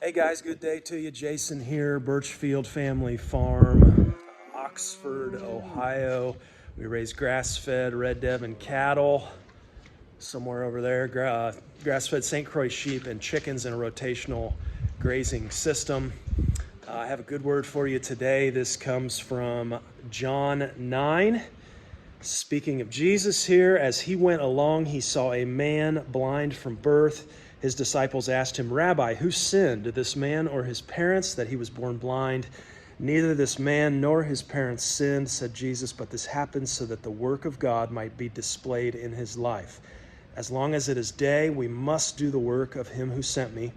Hey guys, good day to you. Jason here, Birchfield Family Farm, Oxford, Ohio. We raise grass-fed Red Devon cattle. Somewhere over there, grass-fed St Croix sheep and chickens in a rotational grazing system. I have a good word for you today. This comes from John 9. Speaking of Jesus here, as he went along, he saw a man blind from birth. His disciples asked him, "Rabbi, who sinned, this man or his parents, that he was born blind?" "Neither this man nor his parents sinned," said Jesus, "but this happened so that the work of God might be displayed in his life. As long as it is day, we must do the work of him who sent me.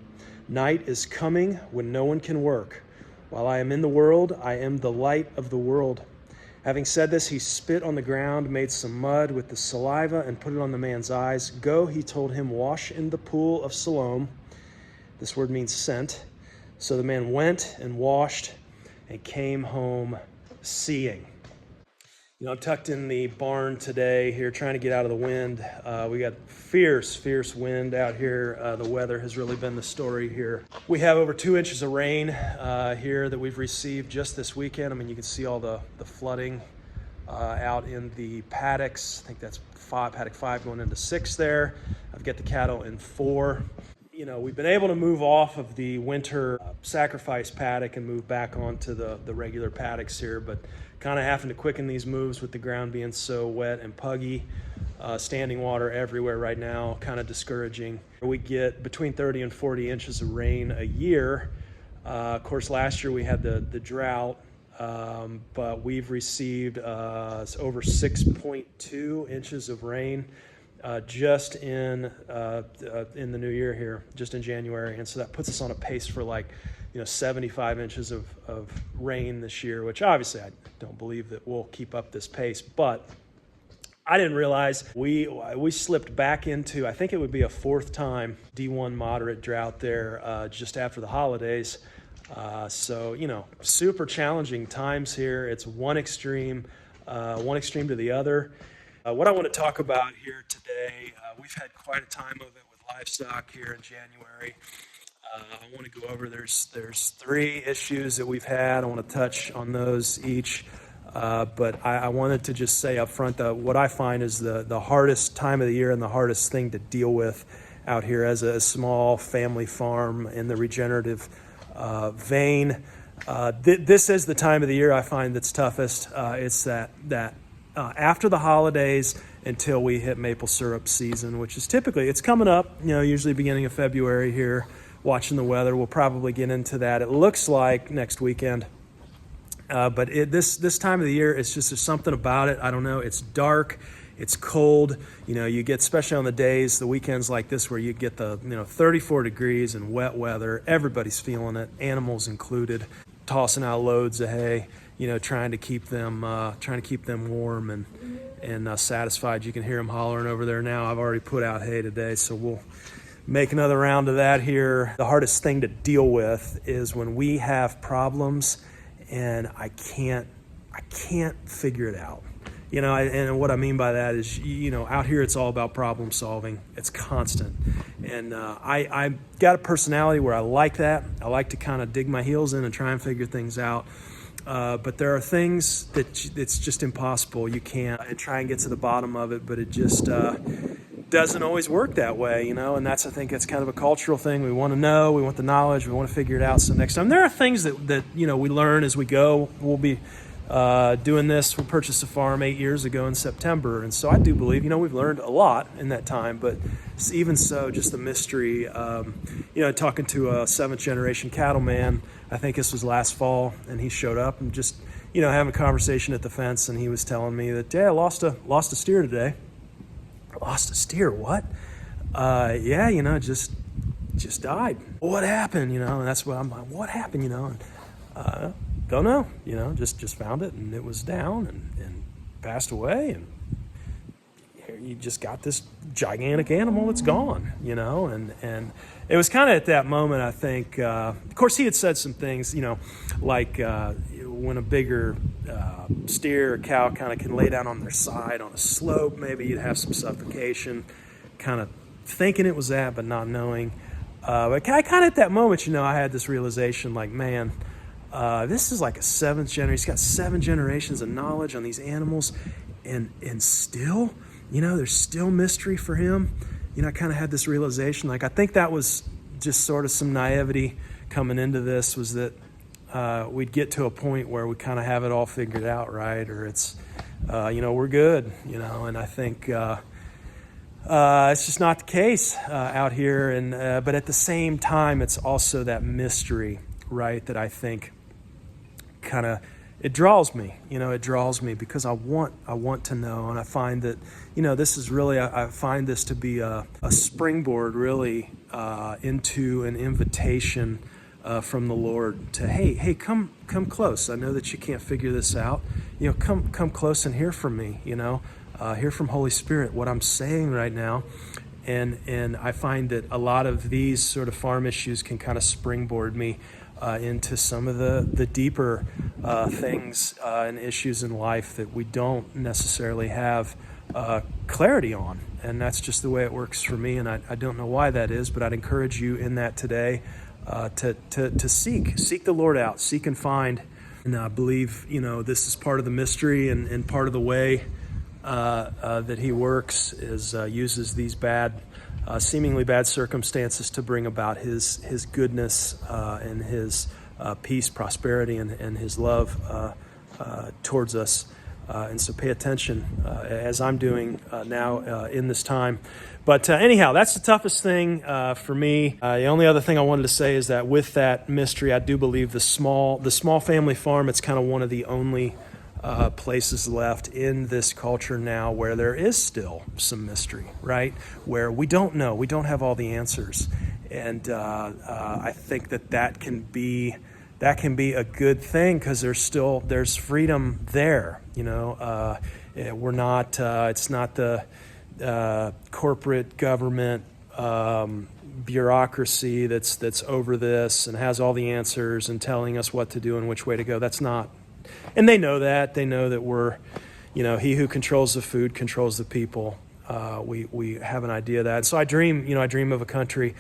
Night is coming when no one can work. While I am in the world, I am the light of the world." Having said this, he spit on the ground, made some mud with the saliva, and put it on the man's eyes. "Go," he told him, "wash in the pool of Siloam." This word means sent. So the man went and washed and came home seeing. I'm tucked in the barn today here, trying to get out of the wind. We got fierce wind out here. The weather has really been the story here. We have over 2 inches of rain here that we've received just this weekend. I mean, you can see all the flooding out in the paddocks. I think that's paddock 5 going into 6 there. I've got the cattle in 4. We've been able to move off of the winter sacrifice paddock and move back onto the regular paddocks here, but kind of having to quicken these moves with the ground being so wet and puggy. Standing water everywhere right now, kind of discouraging. We get between 30 and 40 inches of rain a year. Of course, last year we had the drought, but we've received over 6.2 inches of rain just in the new year here, just in January. And so that puts us on a pace for 75 inches of rain this year, which obviously I don't believe that we'll keep up this pace, but I didn't realize we slipped back into, I think it would be a 4th time D1 moderate drought there just after the holidays. So super challenging times here. It's one extreme to the other. What I want to talk about here today, we've had quite a time of it with livestock here in January. I want to go over, there's 3 issues that we've had. I want to touch on those each. But I wanted to just say up front that what I find is the hardest time of the year and the hardest thing to deal with out here as a small family farm in the regenerative vein. This is the time of the year I find that's toughest. It's that after the holidays until we hit maple syrup season, which is typically, it's coming up, usually beginning of February here. Watching the weather, we'll probably get into that. It looks like next weekend. But this time of the year, it's just, there's something about it. I don't know. It's dark. It's cold. You get, especially on the days, the weekends like this, where you get the 34 degrees and wet weather. Everybody's feeling it, animals included, tossing out loads of hay. Trying to keep them warm and satisfied. You can hear them hollering over there now. I've already put out hay today, so we'll make another round of that here. The hardest thing to deal with is when we have problems and I can't figure it out. And what I mean by that is, out here it's all about problem solving. It's constant. And I got a personality where I like that. I like to kind of dig my heels in and try and figure things out. But there are things that it's just impossible. You can't try and get to the bottom of it, but it just doesn't always work that way, and I think that's kind of a cultural thing. We want to know, we want the knowledge, we want to figure it out. So next time, there are things that we learn as we go. We'll be doing this. We purchased a farm 8 years ago in September, and so I do believe, we've learned a lot in that time, but even so, just the mystery, talking to a 7th generation cattleman, I think this was last fall, and he showed up and just, having a conversation at the fence, and he was telling me that, I lost a steer today. Lost a steer? What? Yeah, just died. What happened? And that's what I'm like, what happened? And don't know. Just found it, and it was down and passed away, and you just got this gigantic animal that's gone. And it was kind of at that moment, I think. Of course, he had said some things, like when a bigger steer or cow kind of can lay down on their side on a slope, maybe you'd have some suffocation, kind of thinking it was that, but not knowing. But I kind of at that moment, I had this realization like, man, this is like a seventh generation. He's got 7 generations of knowledge on these animals, and still, there's still mystery for him. I kind of had this realization. Like, I think that was just sort of some naivety coming into this, was that we'd get to a point where we kind of have it all figured out, right? Or it's, we're good, and I think it's just not the case out here. And but at the same time, it's also that mystery, right, that I think kind of, it draws me, it draws me because I want to know. And I find that, this is really, I find this to be a springboard really into an invitation from the Lord to, hey, come close. I know that you can't figure this out. Come close and hear from me, hear from Holy Spirit what I'm saying right now. And I find that a lot of these sort of farm issues can kind of springboard me into some of the deeper things and issues in life that we don't necessarily have clarity on. And that's just the way it works for me. And I don't know why that is, but I'd encourage you in that today to seek the Lord out, seek and find. And I believe, this is part of the mystery and part of the way that he works is uses these seemingly bad circumstances to bring about his goodness and his peace, prosperity, and his love towards us. And so pay attention as I'm doing now in this time. But anyhow, that's the toughest thing for me. The only other thing I wanted to say is that with that mystery, I do believe the small family farm, it's kind of one of the only places left in this culture now where there is still some mystery, right? Where we don't know, we don't have all the answers. And I think that can be a good thing because there's freedom there. We're not, it's not the corporate government bureaucracy that's over this and has all the answers and telling us what to do and which way to go. That's not. And they know that. They know that we're, he who controls the food controls the people. We have an idea of that. So I dream of a country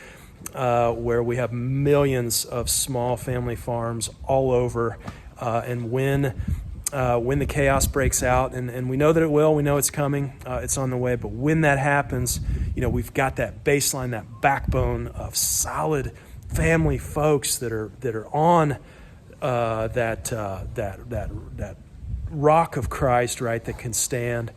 where we have millions of small family farms all over. And when the chaos breaks out, and we know that it will, we know it's coming, it's on the way. But when that happens, we've got that baseline, that backbone of solid family folks that are on that rock of Christ, right, that can stand,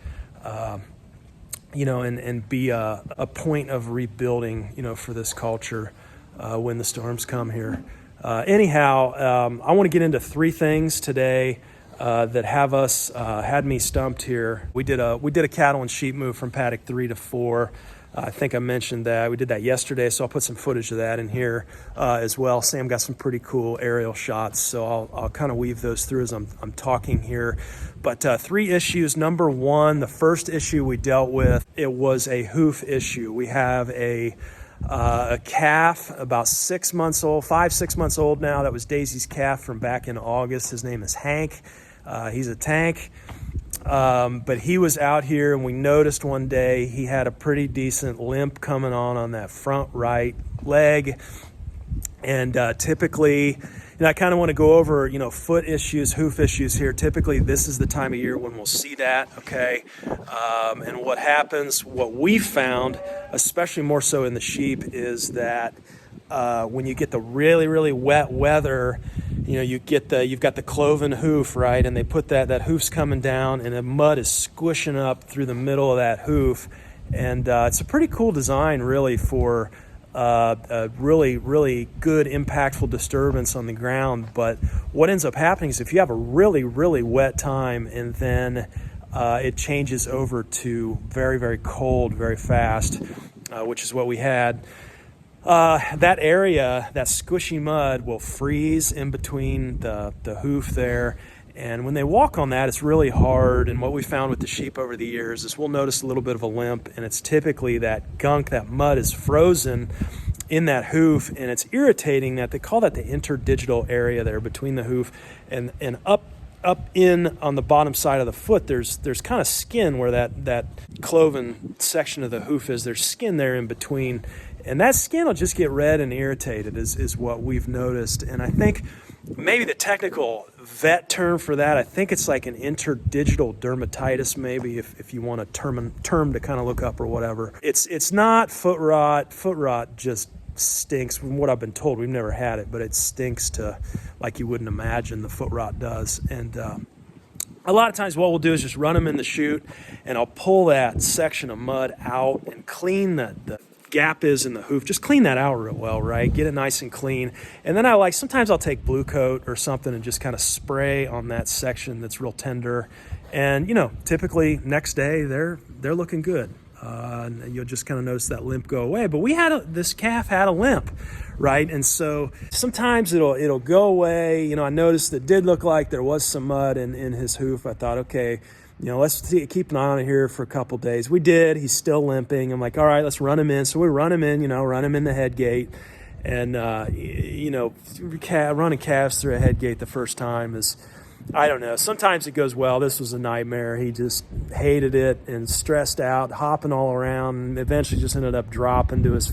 and be a point of rebuilding, for this culture when the storms come here. Anyhow, I want to get into 3 things today that have us had me stumped here. We did a cattle and sheep move from paddock 3 to 4. I think I mentioned that. We did that yesterday, so I'll put some footage of that in here as well. Sam got some pretty cool aerial shots, so I'll kind of weave those through as I'm talking here. But 3 issues. Number 1, the first issue we dealt with, it was a hoof issue. We have a calf about 6 months old, 5-6 months old now. That was Daisy's calf from back in August. His name is Hank. He's a tank. But he was out here, and we noticed one day he had a pretty decent limp coming on that front right leg. And typically, I kind of want to go over, foot issues, hoof issues here. Typically, this is the time of year when we'll see that, okay? And what happens, what we found, especially more so in the sheep, is that when you get the really, really wet weather, you've got the cloven hoof, right? And they put that hoof's coming down, and the mud is squishing up through the middle of that hoof. And it's a pretty cool design, really, for a really, really good, impactful disturbance on the ground. But what ends up happening is if you have a really, really wet time and then it changes over to very, very cold very fast, which is what we had. That area, that squishy mud will freeze in between the hoof there. And when they walk on that, it's really hard. And what we found with the sheep over the years is we'll notice a little bit of a limp. And it's typically that gunk, that mud is frozen in that hoof. And it's irritating that they call that the interdigital area there between the hoof and up in on the bottom side of the foot. There's kind of skin where that cloven section of the hoof is. There's skin there in between. And that skin will just get red and irritated is what we've noticed. And I think maybe the technical vet term for that, I think it's like an interdigital dermatitis, maybe, if you want a term to kind of look up or whatever. It's not foot rot. Foot rot just stinks. From what I've been told, we've never had it, but it stinks to like you wouldn't imagine the foot rot does. And a lot of times what we'll do is just run them in the chute, and I'll pull that section of mud out and clean the gap is in the hoof. Just clean that out real well, right? Get it nice and clean. And then sometimes I'll take Blue Coat or something and just kind of spray on that section that's real tender. And, typically next day they're looking good. And you'll just kind of notice that limp go away. But this calf had a limp, right? And so sometimes it'll go away. I noticed it did look like there was some mud in his hoof. I thought, okay, let's keep an eye on it here for a couple days. We did. He's still limping. I'm like, all right, let's run him in. So we run him in, run him in the head gate. And, running calves through a head gate the first time is, I don't know. Sometimes it goes well. This was a nightmare. He just hated it and stressed out, hopping all around, and eventually just ended up dropped his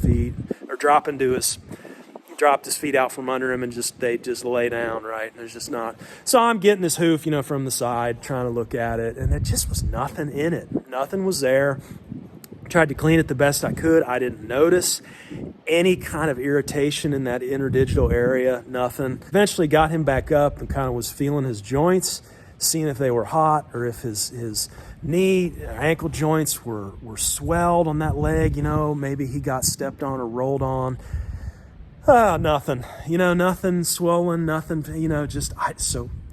feet out from under him, and they just lay down, right? And there's just not. So I'm getting this hoof, from the side, trying to look at it, and there just was nothing in it. Nothing was there. Tried to clean it the best I could. I didn't notice any kind of irritation in that interdigital area, nothing. Eventually got him back up and kind of was feeling his joints, seeing if they were hot or if his knee, ankle joints were swelled on that leg, maybe he got stepped on or rolled on. Nothing, nothing swollen, nothing,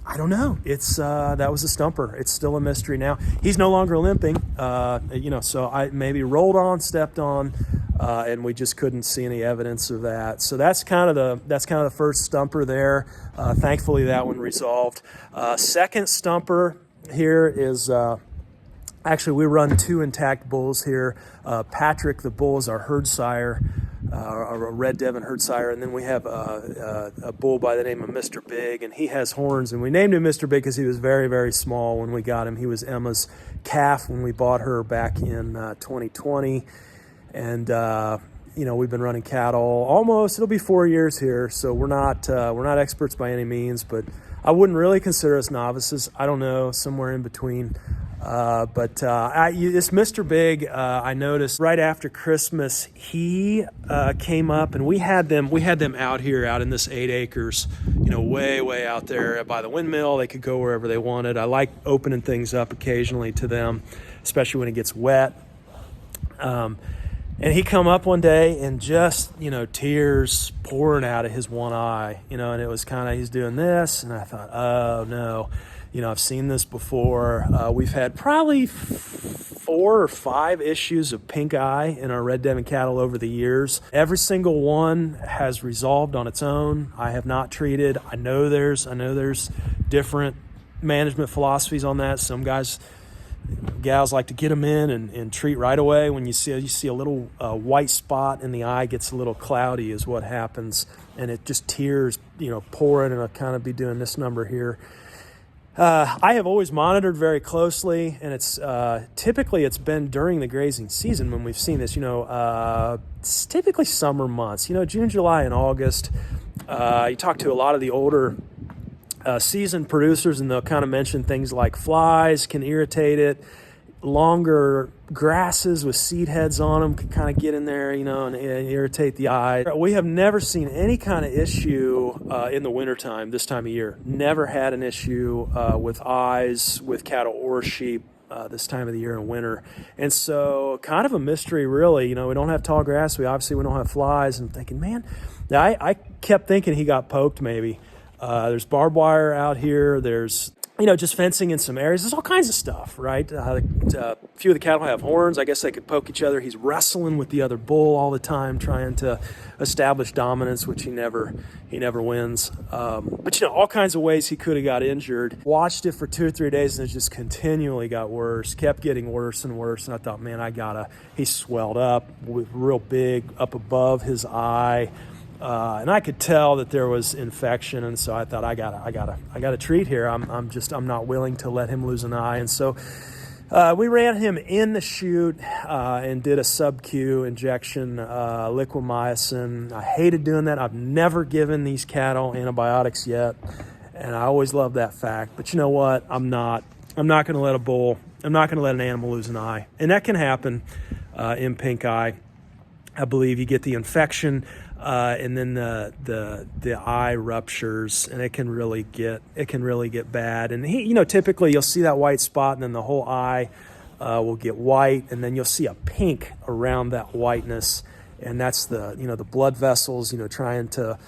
I don't know. It's that was a stumper. It's still a mystery now. He's no longer limping, so I maybe rolled on, stepped on, and we just couldn't see any evidence of that. So that's kind of the first stumper there. Thankfully, that one resolved. Second stumper here is actually we run 2 intact bulls here. Patrick the bull is our herd sire. A Red Devon herd sire, and then we have a bull by the name of Mr. Big, and he has horns, and we named him Mr. Big because he was very, very small when we got him. He was Emma's calf when we bought her back in 2020, and we've been running cattle it'll be 4 years here, so we're not experts by any means, but I wouldn't really consider us novices. I don't know, somewhere in between. It's Mr. Big. I noticed right after Christmas, he came up, and we had them out here, out in this 8 acres, way out there by the windmill. They could go wherever they wanted. I like opening things up occasionally to them, especially when it gets wet. And he come up one day and just, tears pouring out of his one eye, and it was kind of, he's doing this, and I thought, oh no. I've seen this before. We've had probably 4 or 5 issues of pink eye in our Red Devon cattle over the years. Every single one has resolved on its own. I have not treated. I know there's different management philosophies on that. Some gals like to get them in and treat right away. When you see a little white spot in the eye, gets a little cloudy is what happens, and it just tears, pouring, and I'll kind of be doing this number here. I have always monitored very closely, and it's been during the grazing season when we've seen this. It's typically summer months, June, July, and August. You talk to a lot of the older seasoned producers, and they'll kind of mention things like flies can irritate it. Longer grasses with seed heads on them can kind of get in there, and irritate the eye. We have never seen any kind of issue in the wintertime, this time of year. Never had an issue with eyes with cattle or sheep this time of the year in winter. And so kind of a mystery, really. We don't have tall grass. We don't have flies. And I'm thinking, man, I kept thinking he got poked maybe. There's barbed wire out here. There's just fencing in some areas. There's all kinds of stuff, right? A few of the cattle have horns. I guess they could poke each other. He's wrestling with the other bull all the time, trying to establish dominance, which he never wins. But all kinds of ways he could have got injured. Watched it for 2 or 3 days, and it just continually got worse, kept getting worse and worse. And I thought, man, he swelled up, real big, up above his eye. And I could tell that there was infection, and so I thought I gotta treat here. I'm not willing to let him lose an eye, and so We ran him in the chute and did a sub-Q injection, liquamycin. I hated doing that. I've never given these cattle antibiotics yet, and I always love that fact. But you know what? I'm not going to let an animal lose an eye, and that can happen in pink eye. I believe you get the infection, and then the eye ruptures, and it can really get bad. And typically you'll see that white spot, and then the whole eye will get white, and then you'll see a pink around that whiteness, and that's the blood vessels trying to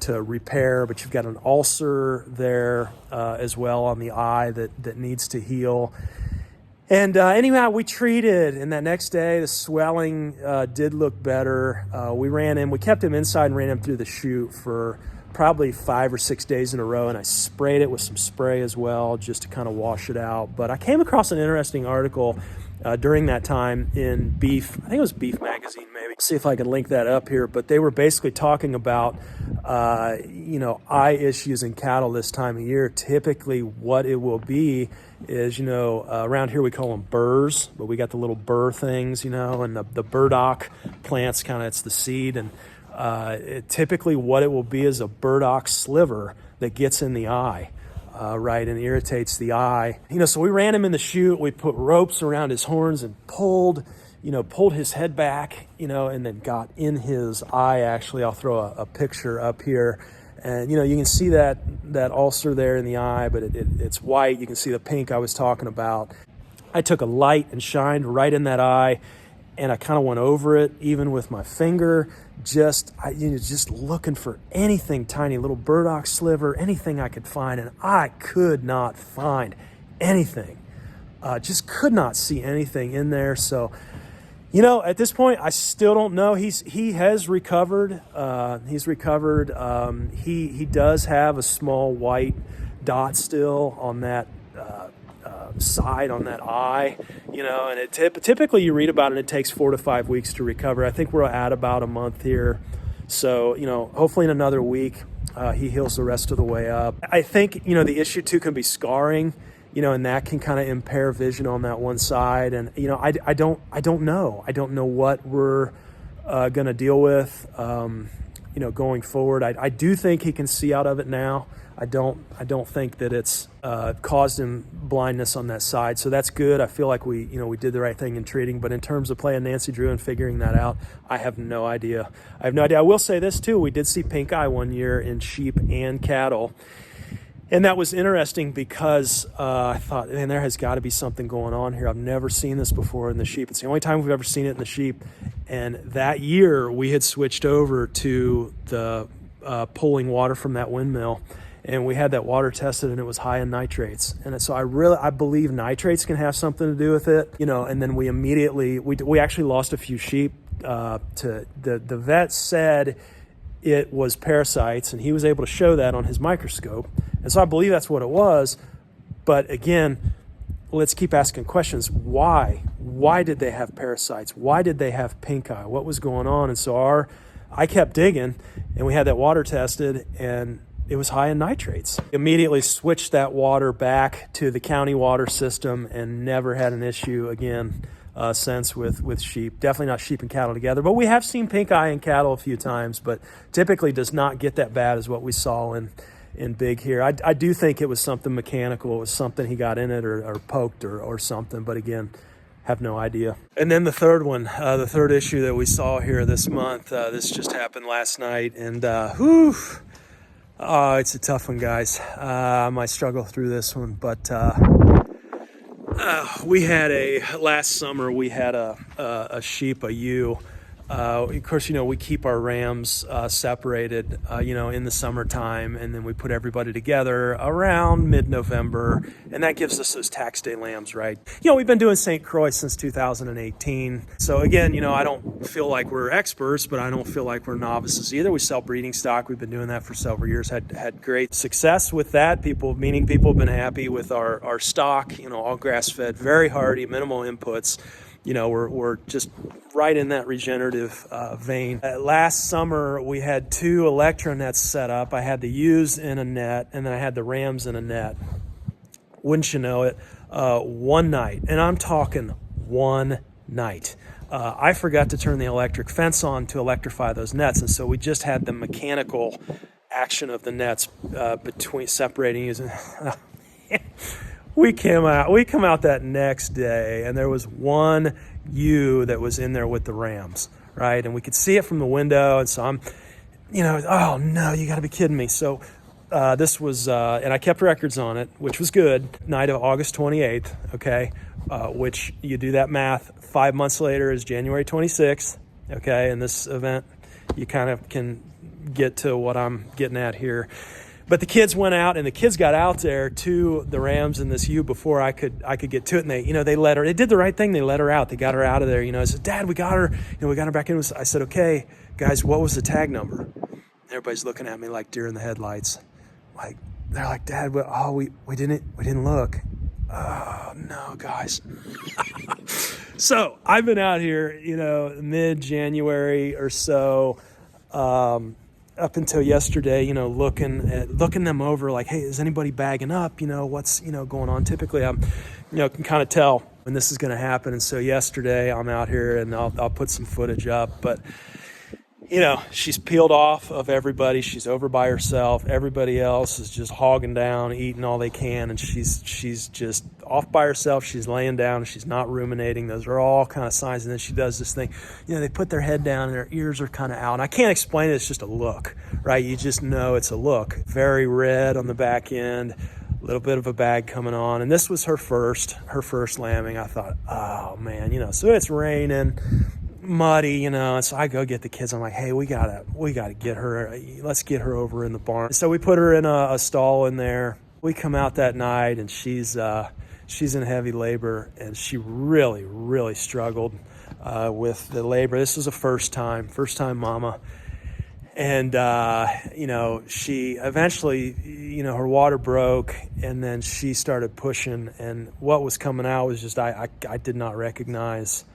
repair. But you've got an ulcer there as well on the eye that needs to heal. And anyway, we treated, and that next day, the swelling did look better. We kept him inside and ran him through the chute for probably 5 or 6 days in a row, and I sprayed it with some spray as well, just to kind of wash it out. But I came across an interesting article during that time in Beef, I think it was Beef Magazine, maybe. See if I can link that up here. But they were basically talking about, eye issues in cattle this time of year. Typically what it will be is, around here we call them burrs, but we got the little burr things, and the burdock plants, it's the seed. And typically what it will be is a burdock sliver that gets in the eye. And irritates the eye. So we ran him in the chute. We put ropes around his horns and pulled his head back, and then got in his eye. Actually, I'll throw a picture up here. And, you can see that ulcer there in the eye, but it's white. You can see the pink I was talking about. I took a light and shined right in that eye, and I kind of went over it, even with my finger, just looking for anything tiny, little burdock sliver, anything I could find, and I could not find anything. Just could not see anything in there. So, at this point, I still don't know. He has recovered. He's recovered. He does have a small white dot still on that side, on that eye, and typically you read about it, it takes 4 to 5 weeks to recover. I think we're at about a month here. So, hopefully in another week, he heals the rest of the way up. I think, the issue too can be scarring, and that can kind of impair vision on that one side. And, I don't know. I don't know what we're going to deal with, going forward. I do think he can see out of it now. I don't think that it's caused him blindness on that side, so that's good. I feel like we did the right thing in treating. But in terms of playing Nancy Drew and figuring that out, I have no idea. I will say this too: we did see pink eye one year in sheep and cattle, and that was interesting because I thought, man, there has got to be something going on here. I've never seen this before in the sheep. It's the only time we've ever seen it in the sheep. And that year we had switched over to the pulling water from that windmill. And we had that water tested, and it was high in nitrates. And so I believe nitrates can have something to do with it, and then we immediately, we actually lost a few sheep to the vet said it was parasites, and he was able to show that on his microscope. And so I believe that's what it was. But again, let's keep asking questions. Why did they have parasites? Why did they have pink eye? What was going on? And so I kept digging, and we had that water tested, and it was high in nitrates. Immediately switched that water back to the county water system and never had an issue again since with sheep. Definitely not sheep and cattle together, but we have seen pink eye in cattle a few times, but typically does not get that bad as what we saw in Big here. I do think it was something mechanical. It was something he got in it or poked or something, but again, have no idea. And then the third one, the third issue that we saw here this month, this just happened last night, and oh, it's a tough one, guys. I might struggle through this one, but last summer we had a sheep, a ewe. Of course, we keep our rams separated, in the summertime, and then we put everybody together around mid-November, and that gives us those tax day lambs, right? We've been doing St Croix since 2018. So again, I don't feel like we're experts, but I don't feel like we're novices either. We sell breeding stock. We've been doing that for several years, had great success with that. People have been happy with our stock, all grass-fed, very hardy, minimal inputs. We're just right in that regenerative vein. Last summer, we had 2 electro nets set up. I had the ewes in a net, and then I had the rams in a net. wouldn't you know it, one night, and I'm talking one night, I forgot to turn the electric fence on to electrify those nets, and so we just had the mechanical action of the nets between separating using. We come out that next day, and there was one ewe that was in there with the rams, right? And we could see it from the window, and so I'm, oh no, you got to be kidding me. So this was, and I kept records on it, which was good. Night of August 28th, okay, which you do that math. 5 months later is January 26th, okay, and this event, you kind of can get to what I'm getting at here. But the kids went out, and the kids got out there to the rams and this ewe before I could get to it. And they let her. They did the right thing. They let her out. They got her out of there. I said, Dad, we got her. We got her back in. I said, okay, guys, what was the tag number? Everybody's looking at me like deer in the headlights. Like they're like, Dad, we didn't look. Oh no, guys. So I've been out here, mid-January or so. Up until yesterday, looking them over like, hey, is anybody bagging up? What's, going on? Typically I'm, can kind of tell when this is going to happen. And so yesterday I'm out here, and I'll put some footage up, but she's peeled off of everybody. She's over by herself. Everybody else is just hogging down, eating all they can. And she's just off by herself. She's laying down. She's not ruminating. Those are all kind of signs. And then she does this thing, they put their head down and their ears are kind of out. And I can't explain it. It's just a look, right? You just know it's a look. Very red on the back end, a little bit of a bag coming on. And this was her first lambing. I thought, oh man, so it's raining, muddy, and so I go get the kids. I'm like, hey, we gotta get her. Let's get her over in the barn. So we put her in a stall in there. We come out that night, and she's in heavy labor, and she really, really struggled with the labor. This was a first time mama. And, she eventually, her water broke, and then she started pushing, and what was coming out was just, I did not recognize.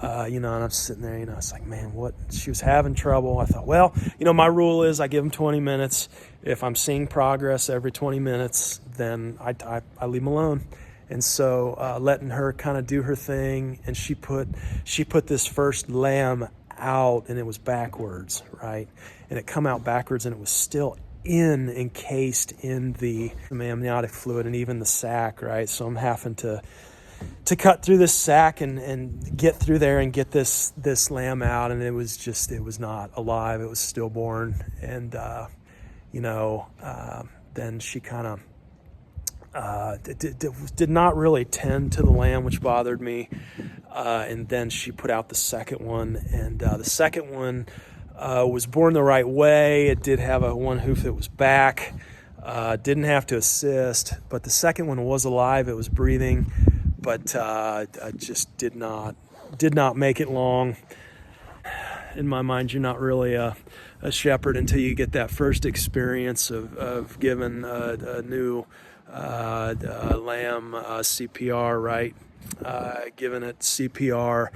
And I'm sitting there, it's like, man, what? She was having trouble. I thought, well, my rule is I give them 20 minutes. If I'm seeing progress every 20 minutes, then I leave them alone. And so letting her kind of do her thing, and she put this first lamb out, and it was backwards, right? And it come out backwards, and it was still encased in the amniotic fluid and even the sac, right? So I'm having to cut through this sack and get through there and get this lamb out, and it was not alive. It was stillborn, and then she kind of did not really tend to the lamb, which bothered me, and then she put out the second one, and the second one was born the right way. It did have one hoof that was back, didn't have to assist, but the second one was alive. It was breathing, but I just did not make it long. In my mind, you're not really a shepherd until you get that first experience of giving a new lamb CPR, right? Giving it CPR,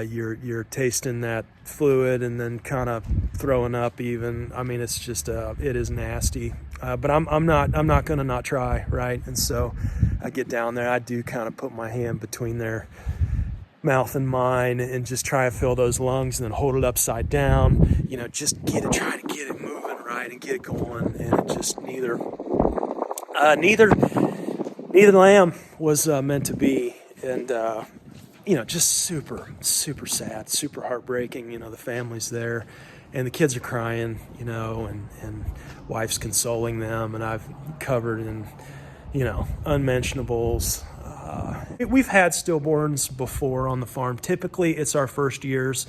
you're tasting that fluid and then kind of throwing up even. I mean, it's just it is nasty. But I'm not gonna not try, right? And so I get down there. I do kind of put my hand between their mouth and mine and just try to fill those lungs, and then hold it upside down. Just try to get it moving, right, and get it going. And it just neither lamb was meant to be, and just super, super sad, super heartbreaking. The family's there, and the kids are crying, and wife's consoling them, and I've covered in, unmentionables. We've had stillborns before on the farm. Typically, it's our first years.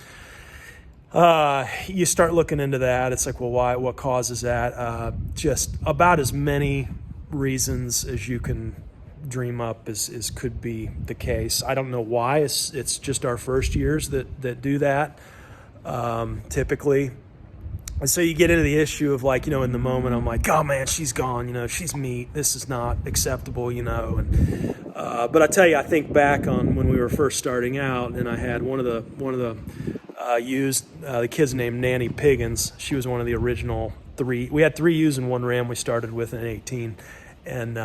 You start looking into that. It's like, well, why? What causes that? Just about as many reasons as you can dream up is could be the case. I don't know why. It's just our first years that do that, typically. And so you get into the issue of like, in the moment, I'm like, oh man, she's gone, she's meat. This is not acceptable, and but I tell you, I think back on when we were first starting out, and I had one of the ewes, the kid's named Nanny Piggins. She was one of the original 3. We had 3 ewes and 1 ram we started with in 18, and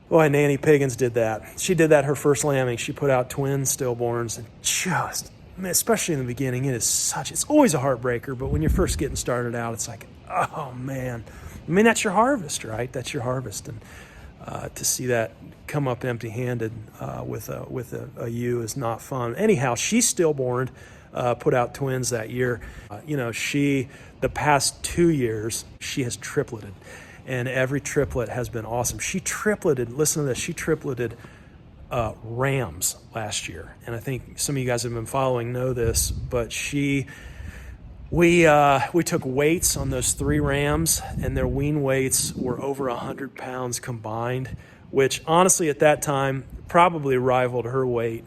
Boy, Nanny Piggins did that. She did that her first lambing. She put out twin stillborns, and just, especially in the beginning, it's always a heartbreaker, but when you're first getting started out, it's like, oh man. I mean, that's your harvest, right? That's your harvest. And to see that come up empty-handed with a ewe is not fun. Anyhow, she stillborned, put out twins that year. The past 2 years, she has tripleted. And every triplet has been awesome. She tripleted, listen to this, she tripleted rams last year. And I think some of you guys have been following know this, but we took weights on those 3 rams, and their wean weights were over 100 pounds combined, which honestly at that time probably rivaled her weight,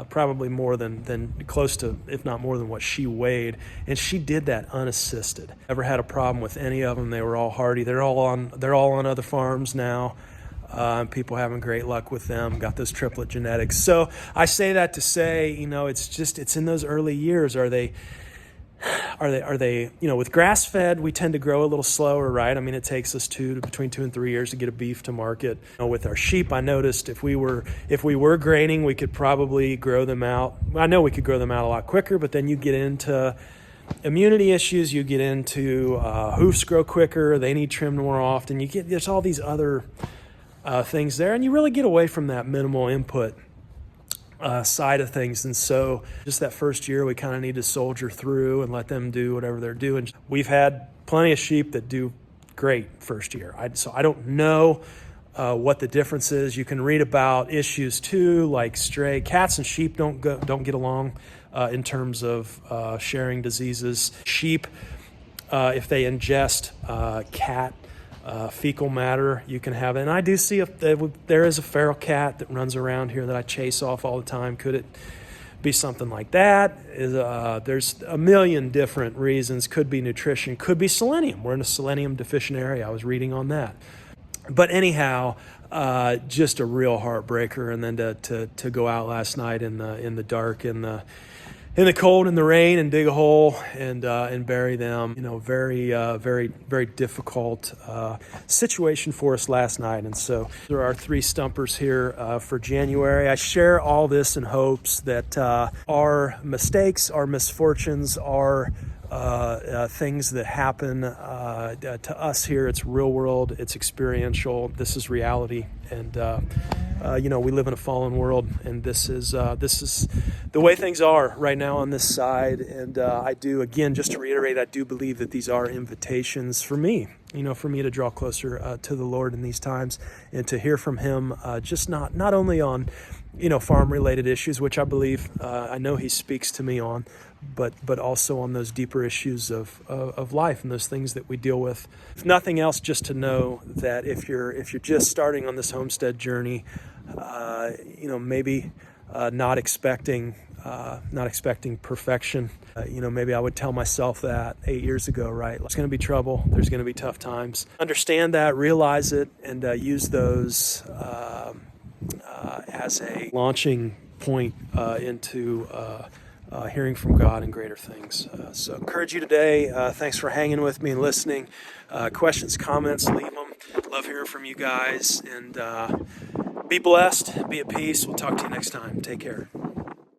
probably more than close to, if not more than what she weighed. And she did that unassisted. Never had a problem with any of them. They were all hardy. They're all on other farms now. People having great luck with them, got those triplet genetics. So I say that to say, it's in those early years. Are they, with grass fed, we tend to grow a little slower, right? I mean, it takes us between 2 and 3 years to get a beef to market. With our sheep, I noticed if we were graining, we could probably grow them out. I know we could grow them out a lot quicker, but then you get into immunity issues, you get into hoofs grow quicker, they need trimmed more often. There's all these other things there, and you really get away from that minimal input side of things. And so just that first year, we kind of need to soldier through and let them do whatever they're doing. We've had plenty of sheep that do great first year. So I don't know what the difference is. You can read about issues too, like stray cats and sheep don't get along in terms of sharing diseases. Sheep, if they ingest cat fecal matter, you can have it. And I do see there is a feral cat that runs around here that I chase off all the time. Could it be something like that? There's a million different reasons. Could be nutrition, could be selenium. We're in a selenium deficient area. I was reading on that. But anyhow, just a real heartbreaker. And then to go out last night in the dark, in the cold and the rain, and dig a hole and bury them. Very, very, very difficult situation for us last night. And so there are 3 stumpers here for January. I share all this in hopes that our mistakes, our misfortunes, our things that happen to us here, it's real world, it's experiential, this is reality. And we live in a fallen world, and this is the way things are right now on this side. And I do, again, just to reiterate, I do believe that these are invitations for me to draw closer to the Lord in these times, and to hear from Him, just not only on farm related issues, which I believe I know He speaks to me on, but also on those deeper issues of life and those things that we deal with. If nothing else, just to know that if you're just starting on this homestead journey, maybe not expecting perfection. Maybe I would tell myself that 8 years ago, right? There's going to be trouble. There's going to be tough times. Understand that, realize it, and use those as a launching point into hearing from God and greater things. So encourage you today. Thanks for hanging with me and listening. Questions, comments, leave them. Love hearing from you guys. And be blessed. Be at peace. We'll talk to you next time. Take care.